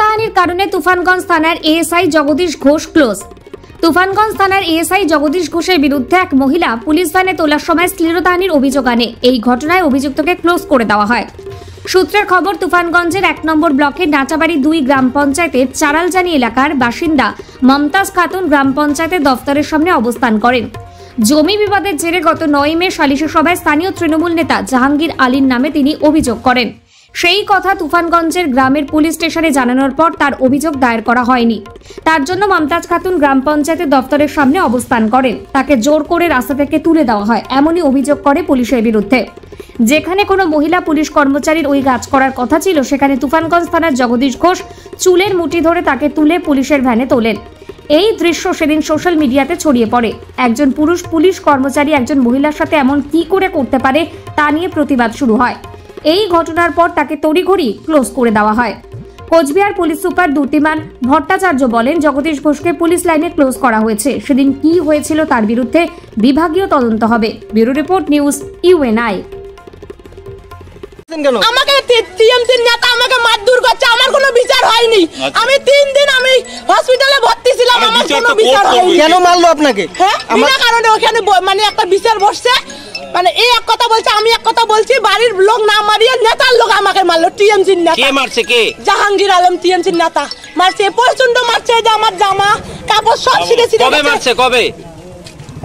শ্লীলতাহানির কারণে তুফানগঞ্জ থানার ASI Jagadish Ghosh close. Tufanganj থানার এএসআই জগদীশ ঘোষের বিরুদ্ধে এক মহিলা পুলিশ ভ্যানে তোলার সময় শ্লীলতাহানির অভিযোগ আনে। এই ঘটনায় অভিযুক্তকে ক্লোজ করে দেওয়া হয়। সূত্রের খবর, তুফানগঞ্জের ১ নম্বর ব্লকের নাচাবাড়ি ২ গ্রাম পঞ্চায়েতের চারালজানি এলাকার বাসিন্দা মমতাজ খাতুন গ্রাম পঞ্চায়েতের দফতরের সামনে অবস্থান করেন। জমি বিবাদের জেরে গত ৯ মে সালিশি সভায় স্থানীয় তৃণমূল নেতা জাহাঙ্গীর আলীর নামে তিনি অভিযোগ করেন। সেই কথা তুফানগঞ্জের গ্রামের পুলিশ স্টেশনে জানানোর পর তার অভিযোগ দায়ের করা হয়নি। তার জন্য মমতাজ খাতুন গ্রাম পঞ্চায়েতের দফতরের সামনে অবস্থান করেন। তাকে জোর করে রাস্তা থেকে তুলে দেওয়া হয়, এমনই অভিযোগ করে পুলিশের বিরুদ্ধে। যেখানে কোনো মহিলা পুলিশ কর্মচারীর ওই কাজ করার কথা ছিল, সেখানে তুফানগঞ্জ থানার জগদীশ ঘোষ চুলের মুঠি ধরে তাকে তুলে পুলিশের ভ্যানে তোলেন। এই দৃশ্য সেদিন সোশ্যাল মিডিয়াতে ছড়িয়ে পড়ে। একজন পুরুষ পুলিশ কর্মচারী একজন মহিলার সাথে এমন কি করে করতে পারে তা নিয়ে প্রতিবাদ শুরু হয়। এই ঘটনার পর তাকে তড়িঘড়ি ক্লোজ করে দেওয়া হয়। কোচবিহার পুলিশ সুপার দ্যুতিমান ভট্টাচার্য বলেন, জগদীশ ঘোষকে পুলিশ লাইনে ক্লোজ করা হয়েছে। সেদিন কি হয়েছিল তার বিরুদ্ধে বিভাগীয় তদন্ত হবে। Bureau report, news UNI. আমাকে টিএমসির নেতা আমাকে মারধর করছে, আমার কোনো বিচার হয়নি। আমি 3 দিন আমি হসপিটালে ভর্তি ছিলাম, আমার কোনো বিচার হয়নি। কেন মারলো আপনাকে? বিনা কারণে ওখানে মানে একটা বিচার বসছে, মানে এই এক কথা বলছে, আমি এক কথা বলছি। বাড়ির লোক না মারিয়ে নেতার লোক আমাকে মারলো। টিএমসির নেতা। কে মারছে? কে? জাহাঙ্গীর আলম টিএমসির নেতা মারছে, প্রচন্ড মারছে। যে আমার জামা কাপড় সব ছিঁড়ে ছিঁড়ে। কবে মারছে? কবে?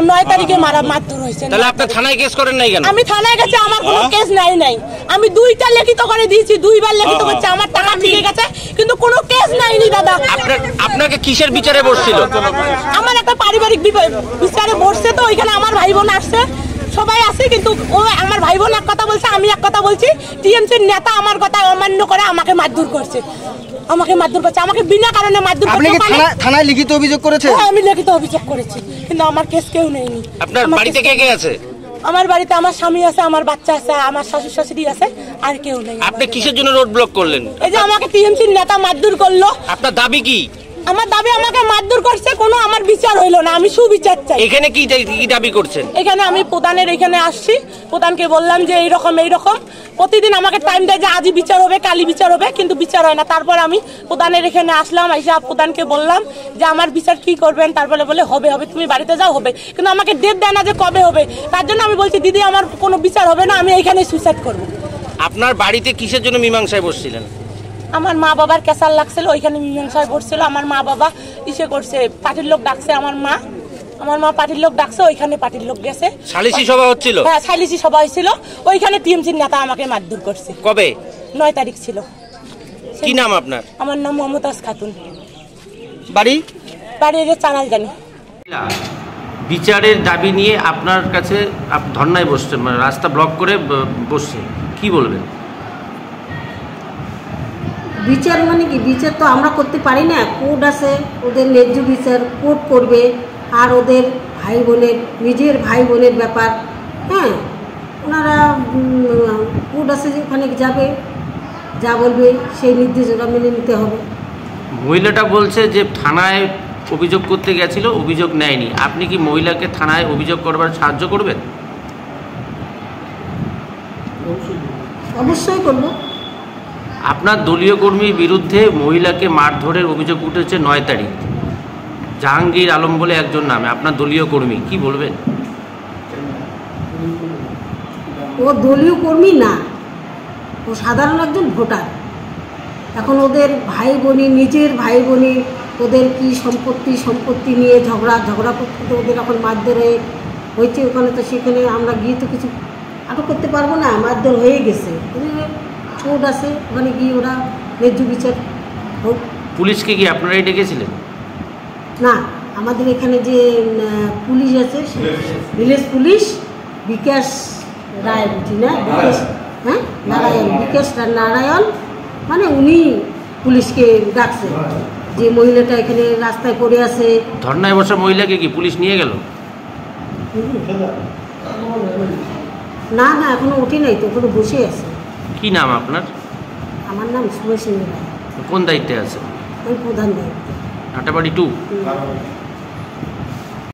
9 তারিখে মারধর হয়েছে। তাহলে আপনি থানায় কেস করেন নাই কেন? আমি থানায় গেছি, আমার কোনো কেস নাই। আমি 2টা লিখিত করে দিয়েছি, 2বার লিখিত করছে, আমার টাকা ঠিক গেছে, কিন্তু কোনো কেস নাইনি দাদা। আপনাকে কিসের বিচারে বসছিল? আমার একটা পারিবারিক বিচারে বসছে, তো ওইখানে আমার ভাই বোন আসছে, সবাই আছে, কিন্তু ও আমার ভাই বোন এক কথা বলছে, আমি এক কথা বলছি। টিএমসির নেতা আমার কথা অমান্য করে আমাকে মারধর করছে, আমাকে বিনা কারণে মারধর করছে। আপনি কি থানায় লিখিত অভিযোগ করেছেন? হ্যাঁ, আমি লিখিত অভিযোগ করেছি, কিন্তু আমার কেস কেউ নেয়নি। আপনার বাড়িতে কে কে আছে? আমার বাড়িতে আমার স্বামী আছে, আমার বাচ্চা আছে, আমার শাশুড়ি শাশুড়ি আছে, আর কেউ নেই। আপনি কিসের জন্য রোড ব্লক করলেন? এই যে আমাকে টিএমসির নেতা মারধর করলো। আপনার দাবি কি? আমার দাবি, আমাকে মারধর করছে, কোনো আমার বিচার হইলো না, আমি সুবিচার চাই। এখানে কি দাবি করছেন? এখানে আমি প্রধানের এখানে আসছি, প্রধানকে বললাম যে এইরকম প্রতিদিন আমাকে টাইম দেয় যে আজই বিচার হবে, কালি বিচার হবে, কিন্তু বিচার হয় না। তারপর আমি প্রধানের এখানে আসলাম, এসে প্রধানকে বললাম যে আমার বিচার কি করবেন। তারপরে বলে হবে, তুমি বাড়িতে যাও, হবে, কিন্তু আমাকে ডেট দেয় না যে কবে হবে। তার জন্য আমি বলছি, দিদি আমার কোনো বিচার হবে না, আমি এইখানে সুইসাইড করবো। আপনার বাড়িতে কিসের জন্য মীমাংসায় বসছিলেন? আমার মা বাবার ক্যাসার লাগছিল, ওইখানে মীমাংসায় বসছিল। আমার মা বাবা ইসে করছে, পার্টির লোক ডাকছে, আমার মা পার্টির লোক ডাকছে, ওইখানে পার্টির লোক গেছে। সালিসি সভা হচ্ছিল? হ্যাঁ, সালিসি সভা হয়েছিল, ওইখানে টিএমসির নেতা আমাকে মারধর করছে। কবে? 9 তারিখ ছিল। কি নাম আপনার? আমার নাম মমতাজ খাতুন। বাড়ি চারালজানি। বিচারের দাবি নিয়ে আপনার কাছে ধর্নায় বসছে, মানে রাস্তা ব্লক করে বসছে, কি বলবেন? বিচার মানে কি? বিচার তো আমরা করতে পারি না, কোর্ট আছে, ওদের ন্যায্য বিচার কোর্ট করবে। আর ওদের ভাই বোনের, নিজের ভাই বোনের ব্যাপার, হ্যাঁ, ওনারা কোর্ট আছে, যে ওখানে যাবে, যা বলবে সেই নির্দেশ ওরা মেনে নিতে হবে। মহিলাটা বলছে যে থানায় অভিযোগ করতে গেছিল, অভিযোগ নেয়নি। আপনি কি মহিলাকে থানায় অভিযোগ করবার সাহায্য করবেন? অবশ্যই করব। আপনার দলীয় কর্মীর বিরুদ্ধে মহিলাকে মারধরের অভিযোগ উঠেছে 9 তারিখ। জাহাঙ্গীর আলম বলে একজন নামে, আপনার দলীয় কর্মী, কি বলবেন? ও দলীয় কর্মী না, ও সাধারণ একজন ভোটার। এখন ওদের ভাই বোনি, নিজের ভাই বোনি, ওদের কি সম্পত্তি নিয়ে ঝগড়া করতে ওদের এখন মারধর হয়েছে ওখানে। তো সেখানে আমরা গিয়ে তো কিছু আটক করতে পারবো না, মারধর হয়ে গেছে। কোর্ট আছে, ওখানে গিয়ে ওরা ন্যায্য বিচার হোক। পুলিশকে কি আপনারাই ডেকেছিলেন? না, আমাদের এখানে যে পুলিশ আছে, ভিলেজ পুলিশ বিকাশ রায়, বুঝি না, হ্যাঁ, বিকাশ নারায়ণ, মানে উনি পুলিশকে ডাকছে যে মহিলাটা এখানে রাস্তায় পড়ে আছে। ধর্নায় বসা মহিলাকে কি পুলিশ নিয়ে গেল? না, এখনো ওঠে নাই তো, ওখানে বসে আছে। কি নাম আপনার? আমার নাম সুভাষিনী রায়। কোন দায়িত্বে আছে? আমি প্রধান দায়িত্ব, নাটাবাড়ি 2।